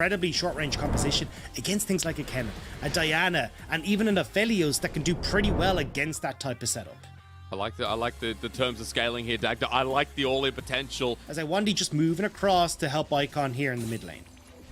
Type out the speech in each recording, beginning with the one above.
incredibly short-range composition against things like a Kennen, a Diana, and even an Aphelios that can do pretty well against that type of setup. I like the terms of scaling here, Dagda. I like the all-in potential. As Iwandi just moving across to help Icon here in the mid lane.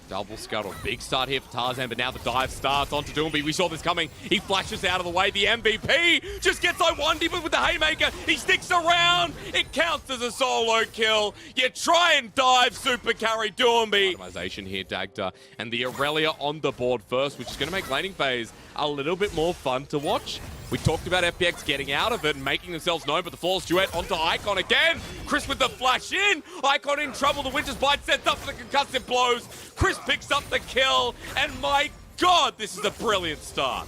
Double scuttle. Big start here for Tarzan, but now the dive starts onto Doinb. We saw this coming. He flashes out of the way. The MVP just gets Iwandi, but with the haymaker, he sticks around. It counts as a solo kill. You try and dive, super carry Doinb. Optimization here, Dagda. And the Aurelia on the board first, which is going to make laning phase a little bit more fun to watch. We talked about FPX getting out of it and making themselves known, but the Flawless Duet onto Icon again. Chris with the flash in. Icon in trouble. The Winter's Bite sets up for the concussive blows. Chris picks up the kill, and my God, this is a brilliant start.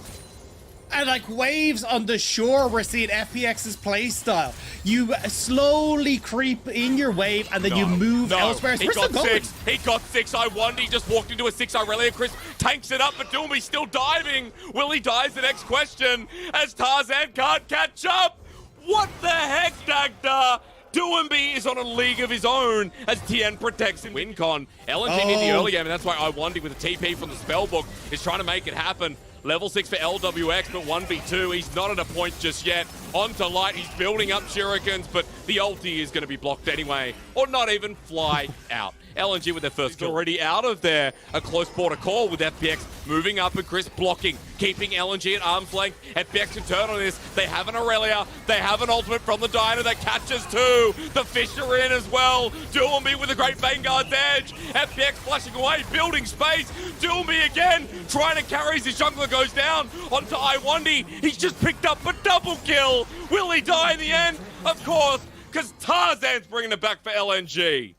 And like waves on the shore, we're seeing FPX's playstyle. You slowly creep in your wave, and then you move elsewhere. He got six. He got six. Iwandi just walked into a 6 Aurelia. Chris tanks it up, but Doinb still diving. Will he die is the next question, as Tarzan can't catch up. What the heck, Dagda? Doinb is on a league of his own as Tien protects him. WinCon, LNG in the early game, and that's why Iwandi with a TP from the spellbook is trying to make it happen. Level 6 for LWX, but 1v2. He's not at a point just yet. Onto Light, he's building up shurikens, but the ulti is going to be blocked anyway, or not even fly out. LNG with their first kill already out of there. A close border call with FPX moving up and Chris blocking, keeping LNG at arm's length. FPX can turn on this. They have an Aurelia. They have an ultimate from the Diner that catches two. The fish are in as well. Doinb with a great Vanguard's edge. FPX flashing away, building space. Doinb again, trying to carry as his jungler goes down onto Iwandi. He's just picked up a double kill. Will he die in the end? Of course, because Tarzan's bringing it back for LNG.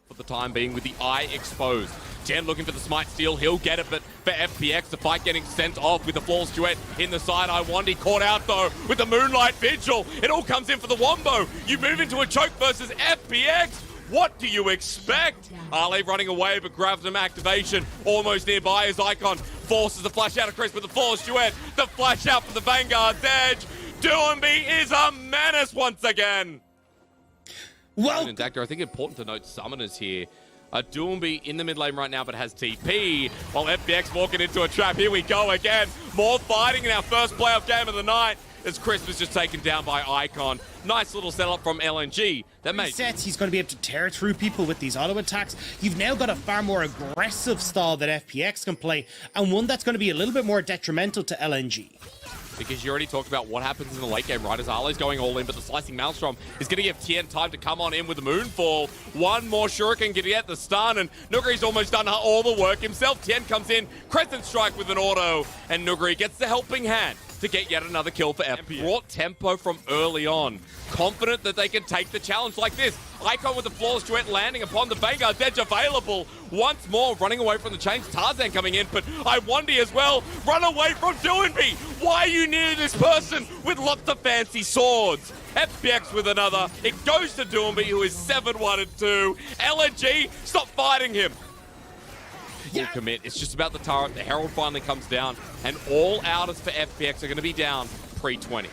For the time being with the eye exposed. Jen looking for the smite steal, he'll get it, but for FPX, the fight getting sent off with the Flawless Duet in the side. Iwandi caught out though with the Moonlight Vigil. It all comes in for the Wombo. You move into a choke versus FPX. What do you expect? Ale running away, but grabs him activation. Almost nearby as Icon forces the flash out of Chris with the Flawless Duet. The flash out for the Vanguard's edge. Doinb is a menace once again. Well, and Dagda, I think important to note summoners here. Doinb in the mid lane right now, but has TP, while FPX walking into a trap. Here we go again. More fighting in our first playoff game of the night, as Chris was just taken down by Icon. Nice little setup from LNG. That makes sense. He's going to be able to tear through people with these auto attacks. You've now got a far more aggressive style that FPX can play, and one that's going to be a little bit more detrimental to LNG. Because you already talked about what happens in the late game, right? As Arle's going all in, but the Slicing Maelstrom is going to give Tien time to come on in with the Moonfall. One more Shuriken can get the stun, and Nuguri's almost done all the work himself. Tien comes in, Crescent Strike with an auto, and Nuguri gets the helping hand to get yet another kill for FPX. Brought tempo from early on. Confident that they can take the challenge like this. Icon with the Flawless Duet landing upon the Vanguard's edge available. Once more, running away from the chains. Tarzan coming in, but Iwandi as well. Run away from Doinb. Why are you near this person with lots of fancy swords? FPX with another. It goes to Doinb, who is 7-1-2. LNG, stop fighting him. Full commit. It's just about the turret. The Herald finally comes down, and all outers for FPX are going to be down pre-20.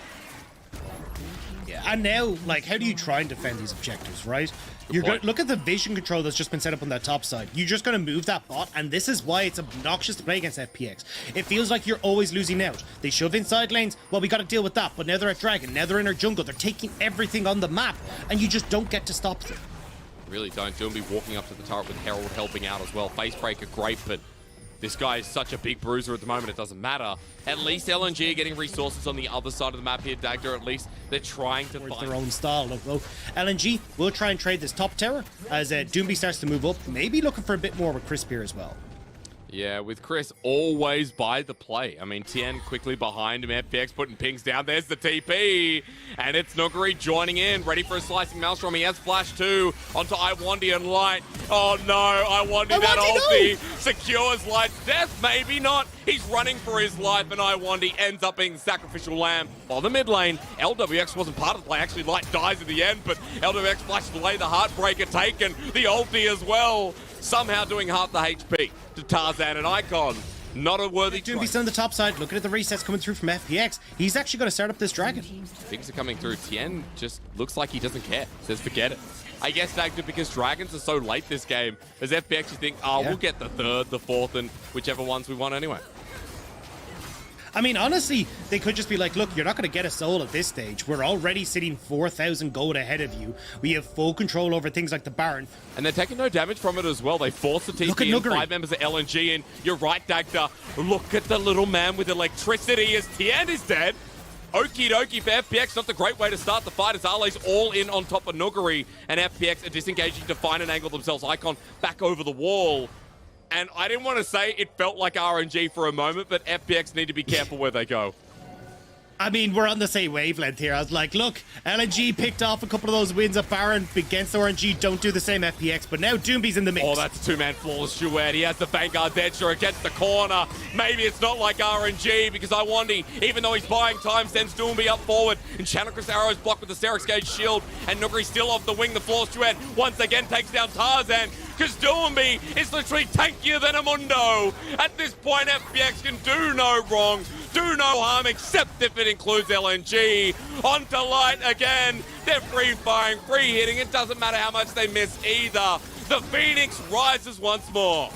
Yeah, and now, like, how do you try and defend these objectives, right? You're going to look at the vision control that's just been set up on that top side. You're just going to move that bot, and this is why it's obnoxious to play against FPX. It feels like you're always losing out. They shove inside lanes. Well, we got to deal with that, but now they're at Dragon. Now they're in our jungle. They're taking everything on the map, and you just don't get to stop them. Really don't. Doinb walking up to the turret with Herald helping out as well. Facebreaker, great, but this guy is such a big bruiser at the moment, it doesn't matter. At least LNG are getting resources on the other side of the map here, Dagda. At least they're trying to find their own style. Look, well, LNG will try and trade this top tower as Doinb starts to move up, maybe looking for a bit more with Chris here as well. Yeah, with Chris always by the play. I mean, Tien quickly behind him, FPX putting pings down. There's the TP, and it's Nuguri joining in, ready for a Slicing Maelstrom. He has flash too onto Iwandi and Light. Oh no, Iwandi that ulti secures Light's death. Maybe not. He's running for his life, and Iwandi ends up being the sacrificial lamb. While the mid lane, LWX wasn't part of the play. Actually, Light dies at the end, but LWX flashes away the Heartbreaker taken, the ulti as well. Somehow doing half the HP to Tarzan and Icon. Not a worthy choice. Doinb's on the top side. Looking at the resets coming through from FPX. He's actually going to start up this Dragon. Things are coming through. Tien just looks like he doesn't care. Says forget it. I guess, Dagda, because Dragons are so late this game, as FPX you think, oh, we'll get the third, the fourth, and whichever ones we want anyway. I mean, honestly, they could just be like, look, you're not going to get a soul at this stage. We're already sitting 4,000 gold ahead of you. We have full control over things like the Baron. And they're taking no damage from it as well. They force the TP in, 5 members of LNG in. You're right, Dagda. Look at the little man with electricity as Tien is dead. Okie dokie for FPX, not the great way to start the fight as Arle's all in on top of Nuguri, and FPX are disengaging to find an angle themselves. Icon back over the wall. And I didn't want to say it felt like RNG for a moment, but FPX need to be careful where they go. I mean, we're on the same wavelength here. I was like, look, LNG picked off a couple of those wins at Baron against RNG. Don't do the same FPX, but now Doinb's in the mix. Oh, that's two-man flawless duet. He has the Vanguard's Edger against the corner. Maybe it's not like RNG because Iwandi, even though he's buying time, sends Doinb up forward. And Channelcris Arrow is blocked with the Serix Gauge shield. And Nuguri still off the wing. The flawless duet once again takes down Tarzan because Doinb is literally tankier than a Mundo. At this point, FPX can do no wrong, do no harm, except if it includes LNG. Onto Light again. They're free firing, free hitting. It doesn't matter how much they miss either. The Phoenix rises once more.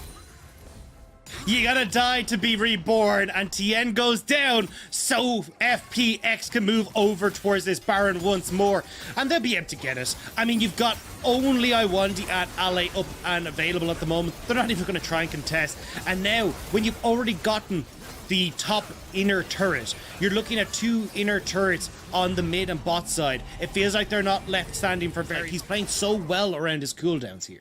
You gotta die to be reborn, and Tien goes down, so FPX can move over towards this Baron once more, and they'll be able to get it. I mean, you've got only Iwandi at Ally up and available at the moment. They're not even gonna try and contest. And now, when you've already gotten the top inner turret, you're looking at 2 inner turrets on the mid and bot side. It feels like they're not left standing for very. He's playing so well around his cooldowns here.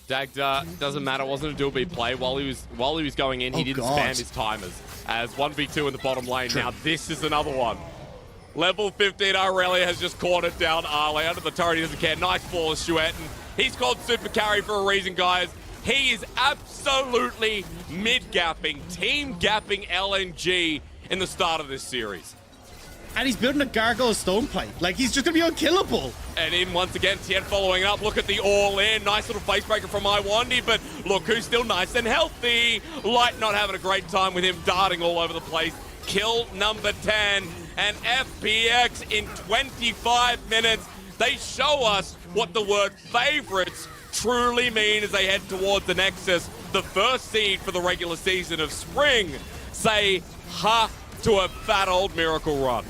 Dagda, doesn't matter, wasn't a dual B play. While he was going in, he didn't spam his timers. As 1v2 in the bottom lane. True. Now this is another one. Level 15 Aurelia has just caught it down. Arle under the turret, he doesn't care. Nice flawless duet. And he's called Super Carry for a reason, guys. He is absolutely mid-gapping, team-gapping LNG in the start of this series. And he's building a Gargoyle Stoneplate. Like, he's just going to be unkillable. And in once again, Tien following up. Look at the all-in. Nice little facebreaker from Iwandi, but look who's still nice and healthy. Light not having a great time with him darting all over the place. Kill number 10. And FPX in 25 minutes, they show us what the word favorites truly mean as they head towards the Nexus. The first seed for the regular season of spring. Say ha to a fat old miracle run.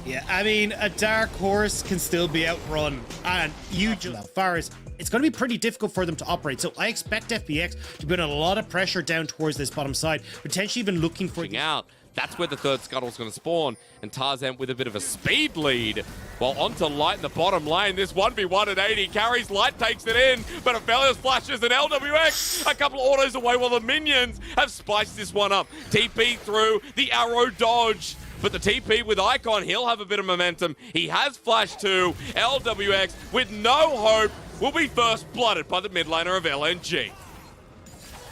Yeah, I mean, a dark horse can still be outrun, and you just, Faris, it's going to be pretty difficult for them to operate. So I expect FPX to put a lot of pressure down towards this bottom side, potentially even looking for out. That's where the third Scuttle's going to spawn, and Tarzan with a bit of a speed lead. While onto Light in the bottom lane, this 1v1 at 80 carries, Light takes it in, but Aphelios flashes an LWX, a couple of autos away while the minions have spiced this one up. TP through, the arrow dodge, but the TP with Icon, he'll have a bit of momentum. He has flash too. LWX with no hope will be first blooded by the mid laner of LNG.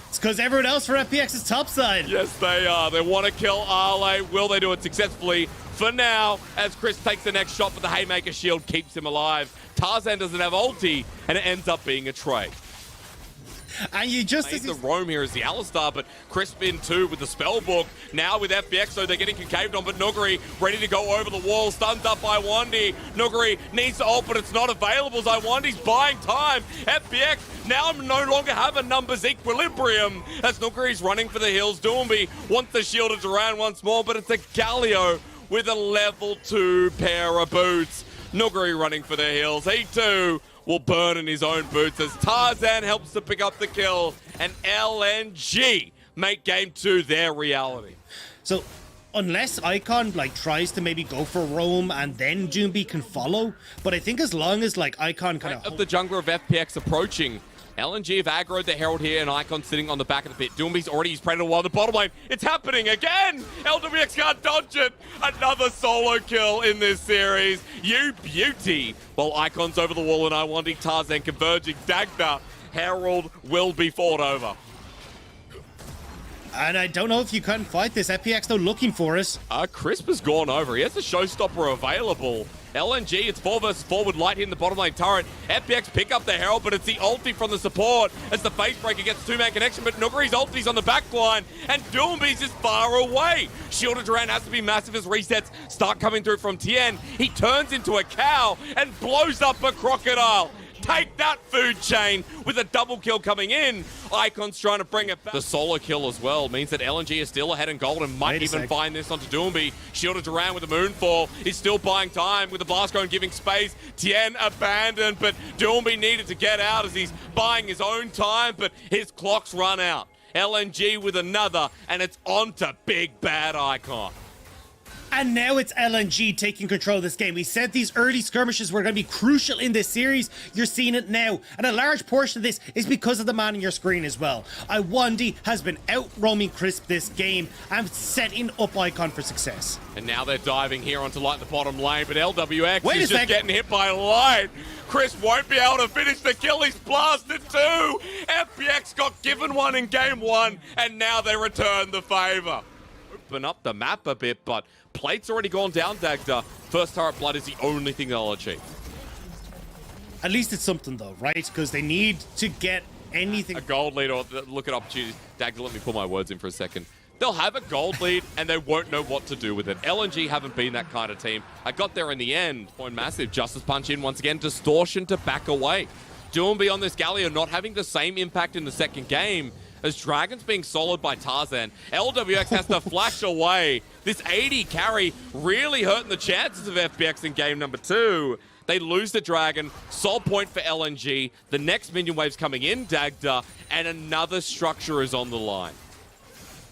It's because everyone else for FPX is topside. Yes, they are. They want to kill Arle. Will they do it successfully? For now, as Chris takes the next shot, but the Haymaker shield keeps him alive. Tarzan doesn't have ulti, and it ends up being a trade. And you just the roam here is the Alistar, but Crisp in too with the spellbook. Now with FPX, so they're getting concaved on, but Nuguri ready to go over the wall, stunned up by Iwandi. Nuguri needs to ult, but it's not available as Iwandi's buying time. FPX now no longer have a numbers equilibrium as Nuguri's running for the hills. Doinb wants the shield of Duran once more, but it's a Galio with a level 2 pair of boots. Nuguri running for the hills. He too will burn in his own boots as Tarzan helps to pick up the kill, and LNG make game 2 their reality. So unless Icon like tries to maybe go for roam and then Doinb can follow, but I think as long as like Icon kind of the jungler of FPX approaching, LNG have aggroed the Herald here, and Icon sitting on the back of the pit. Doinb's already used Predator while the bottom lane. It's happening again! LWX can't dodge it! Another solo kill in this series. You beauty! While Icon's over the wall and Iwandi, Tarzan converging. Dagda, Herald will be fought over. And I don't know if you can fight this. FPX though looking for us. Crisp has gone over. He has the showstopper available. LNG, it's 4 versus 4 with Light hitting the bottom lane turret. FPX pick up the Herald, but it's the ulti from the support as the face breaker gets 2-man connection, but Nuguri's ulti's on the back line, and Doinb's is far away. Shielded Duran has to be massive as resets start coming through from Tien. He turns into a cow and blows up a crocodile. Take that, food chain, with a double kill coming in. Icon's trying to bring it back. The solo kill as well means that LNG is still ahead in gold and might even find this onto Doinb. Shielded Duran with the Moonfall is still buying time with the blast going, giving space. Tien abandoned, but Doinb needed to get out as he's buying his own time, but his clock's run out. LNG with another, and it's on to big bad Icon. And now it's LNG taking control of this game. We said these early skirmishes were going to be crucial in this series. You're seeing it now. And a large portion of this is because of the man on your screen as well. Iwandi has been out-roaming Crisp this game and setting up Icon for success. And now they're diving here onto Light in the bottom lane, but LWX is just getting hit by Light. Chris won't be able to finish the kill. He's blasted too. FPX got given one in game 1, and now they return the favor. Open up the map a bit, but Plate's already gone down, Dagda. First turret blood is the only thing they'll achieve. At least it's something though, right? Because they need to get anything. A gold lead or look at opportunities. Dagda, let me pull my words in for a second. They'll have a gold lead and they won't know what to do with it. LNG haven't been that kind of team. I got there in the end. Point massive. Justice punch in once again. Distortion to back away. Doinb on this Galio not having the same impact in the second game as Dragon's being soloed by Tarzan. LWX has to flash away. This 80 carry really hurting the chances of FPX in game number 2. They lose the Dragon. Sol point for LNG. The next minion wave's coming in, Dagda, and another structure is on the line.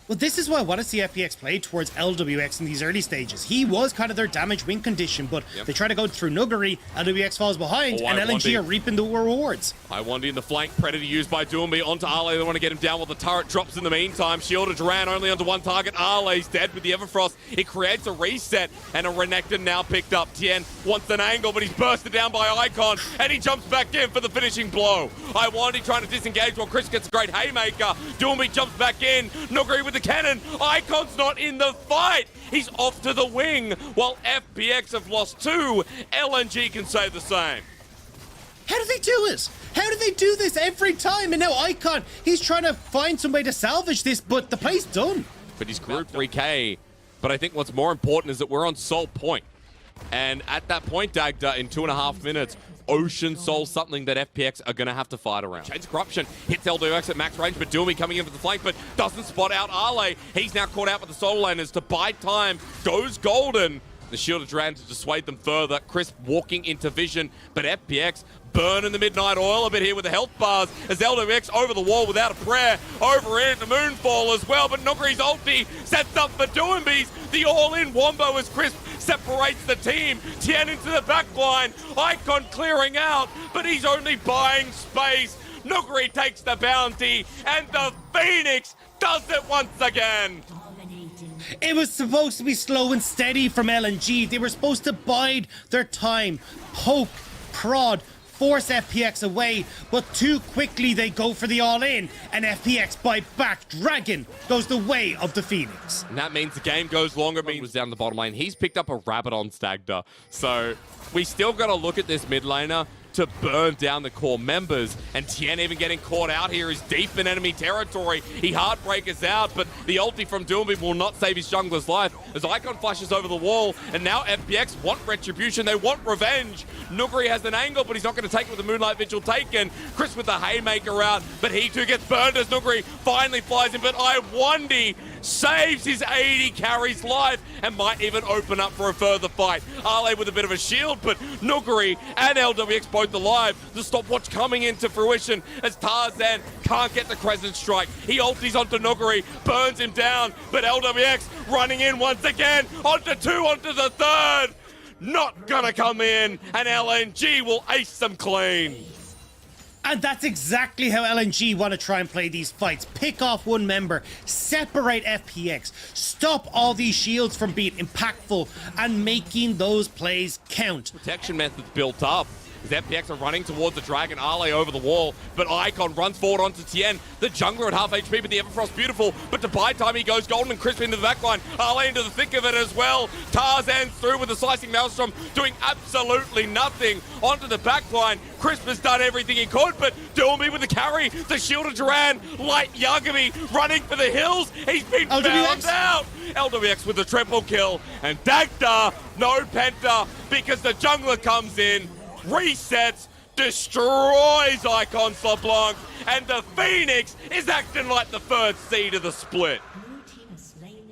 Well, this is why I want to see FPX play towards LWX in these early stages. He was kind of their damage win condition, but they try to go through Nuguri, LWX falls behind, and LNG are reaping the rewards. Iwandi in the flank, Predator used by Doinb onto Arle. They want to get him down while the turret drops in the meantime. Shielded Duran only onto one target. Arle's dead with the Everfrost. It creates a reset, and a Renekton now picked up. Tien wants an angle, but he's bursted down by Icon, and he jumps back in for the finishing blow. Iwandi trying to disengage while Chris gets a great haymaker. Doinb jumps back in. Nuguri with the cannon. Icon's not in the fight. He's off to the wing while FPX have lost 2. LNG can say the same. How do they do it? How do they do this every time? And now Icon, he's trying to find some way to salvage this, but the play's done. But he's group 3K. But I think what's more important is that we're on Sol point. And at that point, Dagda, in 2.5 minutes, Ocean Soul something that FPX are going to have to fight around. Chains of Corruption hits LWX at max range, but Doinb coming in for the flank, but doesn't spot out Arle. He's now caught out with the solo laners to buy time. Goes golden. The Shielded Duran to dissuade them further. Crisp walking into vision, but FPX burning the midnight oil a bit here with the health bars as LWX over the wall without a prayer. Over in the Moonfall as well, but Nuguri's ulti sets up for Doinb's. The all-in wombo as Crisp separates the team. Tien into the back line. Icon clearing out, but he's only buying space. Nuguri takes the bounty, and the Phoenix does it once again. It was supposed to be slow and steady from LNG. They were supposed to bide their time, poke, prod, force FPX away, but too quickly they go for the all-in, and FPX bite back. Dragon goes the way of the Phoenix. And that means the game goes longer. Was down the bottom lane. He's picked up a rabbit on Stagda, so we still got to look at this mid laner to burn down the core members. And Tien even getting caught out here is deep in enemy territory. He heartbreakers out, but the ulti from Doinb will not save his jungler's life as Icon flashes over the wall. And now FPX want retribution. They want revenge. Nuguri has an angle, but he's not going to take it with the Moonlight Vigil taken. Chris with the haymaker out, but he too gets burned as Nuguri finally flies in. But Iwandi saves his 80 carry's life and might even open up for a further fight. Arle with a bit of a shield, but Nuguri and LWX both alive. The stopwatch coming into fruition as Tarzan can't get the Crescent Strike. He ultis onto Nuguri, burns him down, but LWX running in once again, onto 2, onto the 3rd. Not gonna come in, and LNG will ace them clean. And that's exactly how LNG want to try and play these fights. Pick off one member, separate FPX, stop all these shields from being impactful and making those plays count. Protection methods built up. As FPX are running towards the Dragon, Ale over the wall, but Icon runs forward onto Tien. The jungler at half HP, but the Everfrost beautiful. But to buy time, he goes Golden and Crisp into the backline. Ale into the thick of it as well. Tarzan's through with the slicing Maelstrom, doing absolutely nothing onto the backline. Crisp has done everything he could, but Doinb with the carry, the shield of Duran, light Yagami running for the hills. He's been found out. LWX with the triple kill, and Dagda, no Penta, because the jungler comes in, resets, destroys Icon LeBlanc, and the Phoenix is acting like the third seed of the split.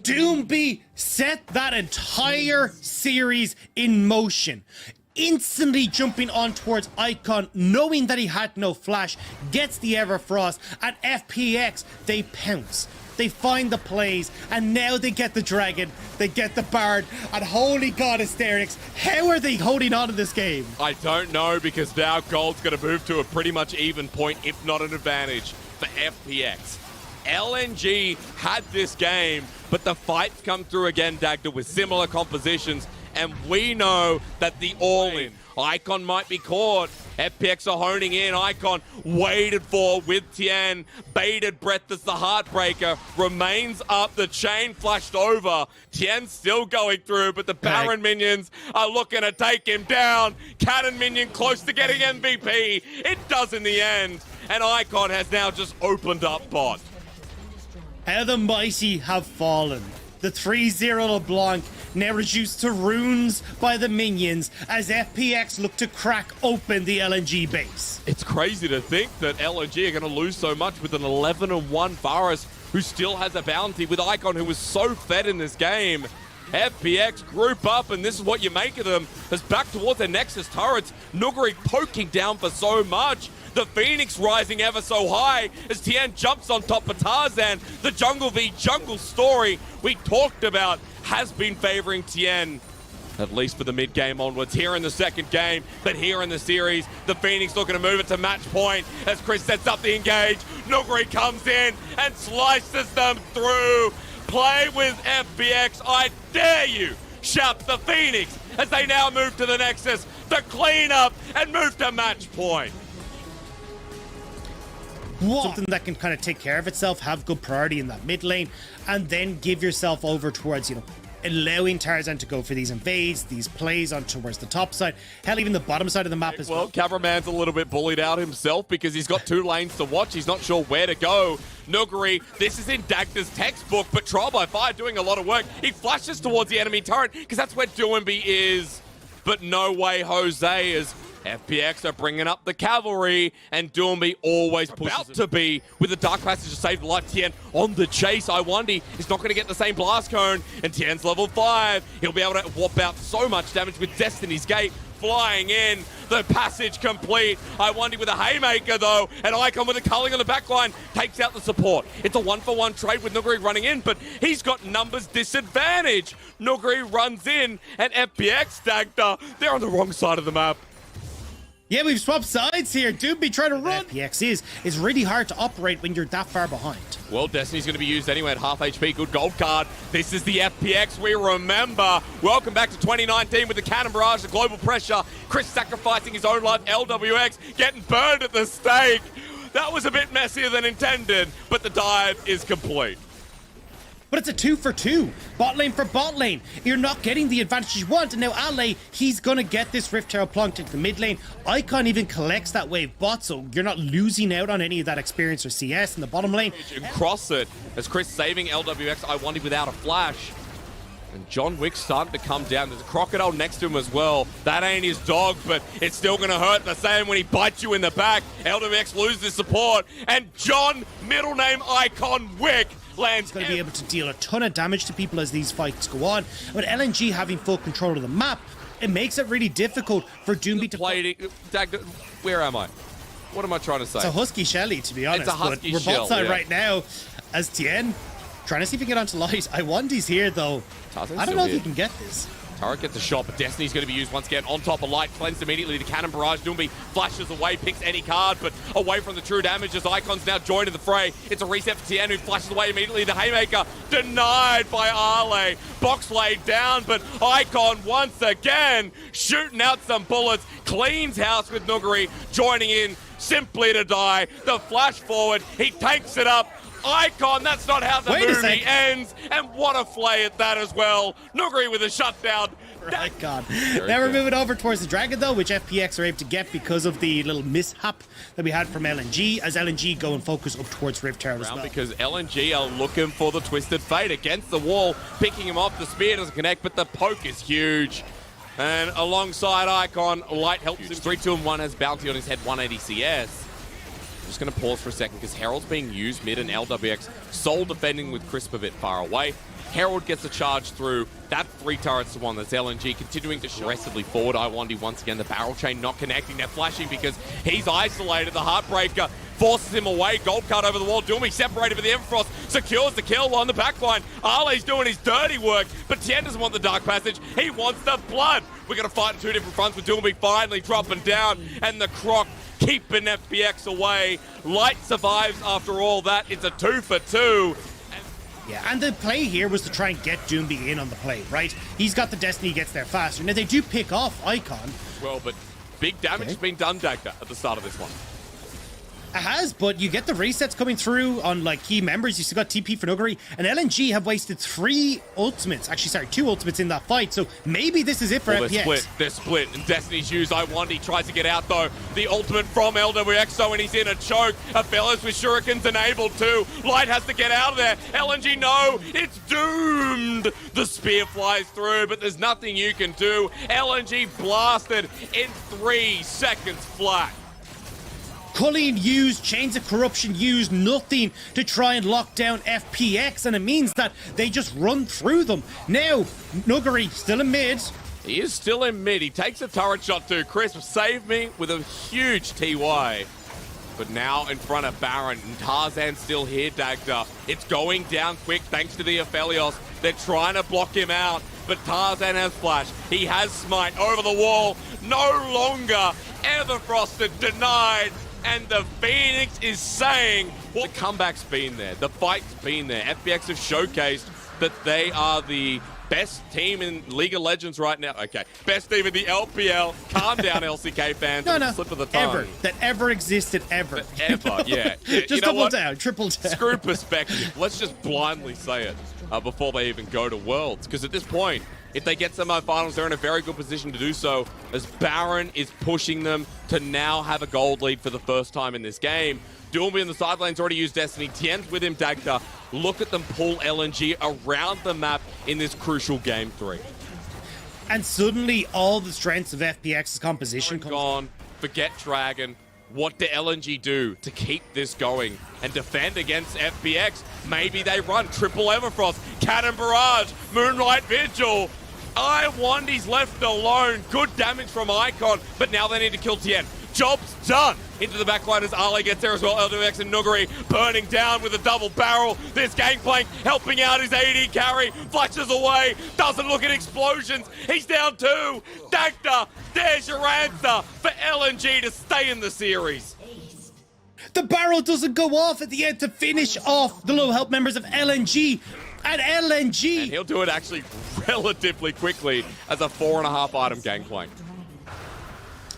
Doinb set that entire series in motion. Instantly jumping on towards Icon, knowing that he had no flash, gets the Everfrost, and FPX, they pounce. They find the plays, and now they get the Dragon, they get the Bard, and holy god, Asterix, how are they holding on to this game? I don't know, because now Gold's going to move to a pretty much even point, if not an advantage, for FPX. LNG had this game, but the fights come through again, Dagda, with similar compositions, and we know that the all-in, Icon might be caught. FPX are honing in. Icon waited for with Tien. Baited Breath as the Heartbreaker. Remains up. The chain flashed over. Tien's still going through, but the Baron minions are looking to take him down. Cannon minion close to getting MVP. It does in the end. And Icon has now just opened up bot. How the mighty have fallen. The 3-0 LeBlanc now reduced to runes by the minions as FPX look to crack open the LNG base. It's crazy to think that LNG are going to lose so much with an 11-1 Varus who still has a bounty, with Icon who was so fed in this game. FPX group up, and this is what you make of them, as back towards their Nexus turrets. Nuguri poking down for so much. The Phoenix rising ever so high as Tien jumps on top of Tarzan. The jungle v jungle story we talked about has been favoring Tien, at least for the mid-game onwards. Here in the second game, but here in the series, the Phoenix looking to move it to match point as Chris sets up the engage. Nuguri comes in and slices them through. Play with FPX, I dare you, shout the Phoenix as they now move to the Nexus to clean up and move to match point. Something that can kind of take care of itself, have good priority in that mid lane, and then give yourself over towards, allowing Tarzan to go for these invades, these plays on towards the top side, hell, even the bottom side of the map as well. Well, Cameraman's a little bit bullied out himself because he's got two lanes to watch. He's not sure where to go. Nuguri, this is in Dagda's textbook, but Trial by Fire doing a lot of work. He flashes towards the enemy turret because that's where Doinb is. But no way, Jose, is FPX are bringing up the cavalry, and Doinb always pushes to be with the Dark Passage to save the life. Tien on the chase. Iwandi is not going to get the same blast cone, and Tien's level 5. He'll be able to whop out so much damage with Destiny's Gate flying in. The passage complete. Iwandi with a haymaker though, and Icon with a culling on the backline takes out the support. It's a 1-for-1 trade with Nuguri running in, but he's got numbers disadvantage. Nuguri runs in, and FPX Dagda, they're on the wrong side of the map. Yeah, we've swapped sides here. Doinb trying to run. FPX is really hard to operate when you're that far behind. Well, Destiny's going to be used anyway at half HP. Good gold card. This is the FPX we remember. Welcome back to 2019 with the Cannon Barrage, the global pressure. Chris sacrificing his own life. LWX getting burned at the stake. That was a bit messier than intended, but the dive is complete. But it's a 2-for-2. Bot lane for bot lane. You're not getting the advantage you want. And now Ale, he's going to get this Rift Tower plunked into the mid lane. Icon even collects that wave bot, so you're not losing out on any of that experience or CS in the bottom lane. Cross it as Chris saving LWX. Iwandi without a flash. And John Wick's starting to come down. There's a crocodile next to him as well. That ain't his dog, but it's still going to hurt the same when he bites you in the back. LWX loses support. And John, middle name Icon Wick, lands. Going to be able to deal a ton of damage to people as these fights go on. But LNG having full control of the map, it makes it really difficult for Doinb to play. Where am I? What am I trying to say? It's a husky Shelly, to be honest. It's a husky but we're shell, both side yeah. right now as Tien trying to see if he can get onto light. Iwandi's here though. Tarzan's I don't know if here. he can get this. Turret gets a shot, but Destiny's going to be used once again on top of Light. Cleansed immediately. The cannon barrage. Doinb flashes away, picks any card, but away from the true damage as Icon's now joined in the fray. It's a reset for Tien, who flashes away immediately. The Haymaker denied by Arle. Box laid down, but Icon once again shooting out some bullets. Cleans house with Nuguri joining in simply to die. The flash forward. He takes it up. Icon, that's not how the movie ends. And what a flay at that as well. Nuguri with a shutdown. Right, God. Now we're moving over towards the Dragon, though, which FPX are able to get because of the little mishap that we had from LNG, as LNG go and focus up towards Rift Tower as well. Because LNG are looking for the Twisted Fate against the wall, picking him off. The spear doesn't connect, but the poke is huge. And alongside Icon, Light helps him. 3, 2, and 1 has Bounty on his head, 180 CS. Just going to pause for a second because Herald's being used mid and LWX Soul defending with Crisp a bit far away. Herald gets a charge through. That 3 turrets to 1. That's LNG continuing to aggressively forward. Iwandy once again. The barrel chain not connecting. They're flashing because he's isolated. The Heartbreaker forces him away. Gold card over the wall. Doinb separated with the Everfrost. Secures the kill on the backline. Arle's doing his dirty work, but Tien doesn't want the Dark Passage. He wants the blood. We're going to fight in 2 different fronts with Doinb finally dropping down and the Croc keeping FPX away. Light survives after all that. It's a 2 for 2. Yeah, and the play here was to try and get Doinb in on the play, right? He's got the Destiny, gets there faster. Now, they do pick off Icon. Well, but big damage has been done, Dagda, at the start of this one. It has, but you get the resets coming through on like key members. You still got TP for Nuguri, and LNG have wasted 3 ultimates. Actually, sorry, 2 ultimates in that fight. So maybe this is it for FPX. They're split. And Destiny's used. Iwandy tries to get out though. The ultimate from LWXO, and he's in a choke. Abelos with shurikens enabled too. Light has to get out of there. LNG, no, it's doomed. The spear flies through, but there's nothing you can do. LNG blasted in 3 seconds flat. Culling used, Chains of Corruption used, nothing to try and lock down FPX, and it means that they just run through them. Now, Nuguri still in mid. He is still in mid. He takes a turret shot too. Crisp saved me with a huge TY. But now in front of Baron, and Tarzan still here, Dagda. It's going down quick thanks to the Aphelios. They're trying to block him out, but Tarzan has flash. He has smite over the wall. No longer Everfrosted denied. And the Phoenix is saying, well, the comeback's been there. The fight's been there. FPX have showcased that they are the best team in League of Legends right now. Okay, best team in the LPL. Calm down, LCK fans. No, slip of the tongue. That ever existed, ever. Ever, yeah. Just double down, triple down. Screw perspective. Let's just blindly say it before they even go to Worlds. Because at this point, if they get semi-finals, they're in a very good position to do so, as Baron is pushing them to now have a gold lead for the first time in this game. Doinb in the side lane's already used Destiny. Tien's with him, Dagda. Look at them pull LNG around the map in this crucial Game 3. And suddenly, all the strengths of FPX's composition comes gone. Forget Dragon. What do LNG do to keep this going and defend against FPX? Maybe they run triple Everfrost, Cannon Barrage, Moonlight Vigil. Iwandy's left alone. Good damage from Icon, but now they need to kill Tien. Job's done. Into the backline as Ale gets there as well. LWX and Nuguri burning down with a double barrel. This Gangplank helping out his AD carry. Flashes away. Doesn't look at explosions. He's down 2. Dagda, there's your answer for LNG to stay in the series. The barrel doesn't go off at the end to finish off the low health members of LNG. And LNG. And he'll do it actually relatively quickly as a 4.5 item Gangplank.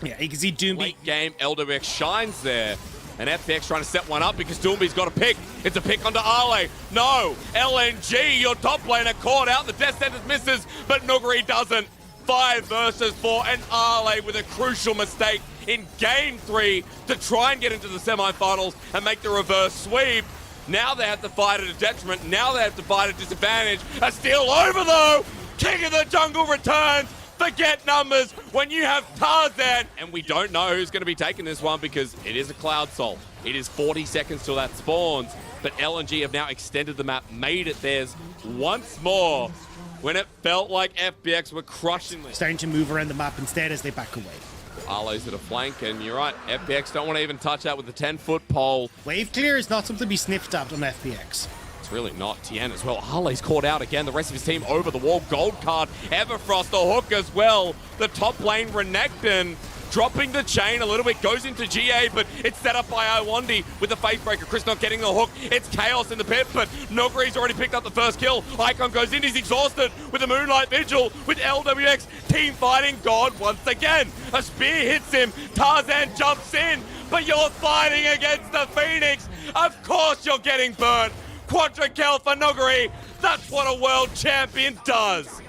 Yeah, you can see Doinb. Late game, LWX shines there. And FPX trying to set one up because Doinb's got a pick. It's a pick onto Ale. No, LNG, your top laner caught out. The Death Sentence misses, but Nuguri doesn't. 5 versus 4, and Ale with a crucial mistake in Game 3 to try and get into the semifinals and make the reverse sweep. Now they have to fight at a detriment. Now they have to fight at a disadvantage. A steal over though. King of the Jungle returns. Forget numbers when you have Tarzan. And we don't know who's going to be taking this one because it is a Cloud Soul. It is 40 seconds till that spawns. But LNG have now extended the map, made it theirs once more when it felt like FPX were crushing them. Starting to move around the map instead as they back away. Arlo's at a flank, and you're right, FPX don't want to even touch that with the 10-foot pole. Wave clear is not something to be sniffed at on FPX. really not. Tien as well. Harley's caught out again. The rest of his team over the wall. Gold card. Everfrost the hook as well. The top lane Renekton dropping the chain a little bit, goes into GA, but it's set up by Iwandi with the face breaker. Chris not getting the hook. It's Chaos in the pit, but Nogri's already picked up the first kill. Icon goes in, he's exhausted with a Moonlight Vigil with LWX. Team fighting God once again. A spear hits him. Tarzan jumps in, but you're fighting against the Phoenix. Of course you're getting burnt. Quadra kill for Nogri. That's what a world champion does.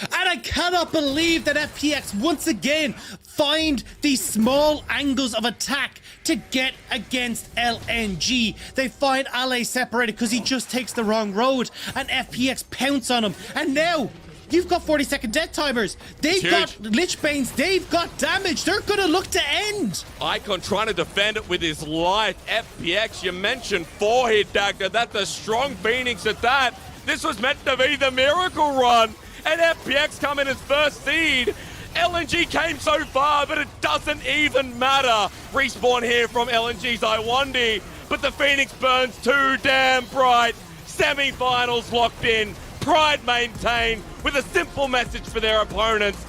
And I cannot believe that FPX once again find these small angles of attack to get against LNG. They find Ale separated because he just takes the wrong road, and FPX pounce on him. And now you've got 40-second death timers. They've got Lich Banes. They've got damage. They're going to look to end. Icon trying to defend it with his life. FPX, you mentioned 4-hit dagger. That's a strong Phoenix at that. This was meant to be the miracle run. And FPX come in as first seed. LNG came so far, but it doesn't even matter. Respawn here from LNG's Iwandi, but the Phoenix burns too damn bright. Semi-finals locked in. Pride maintained with a simple message for their opponents.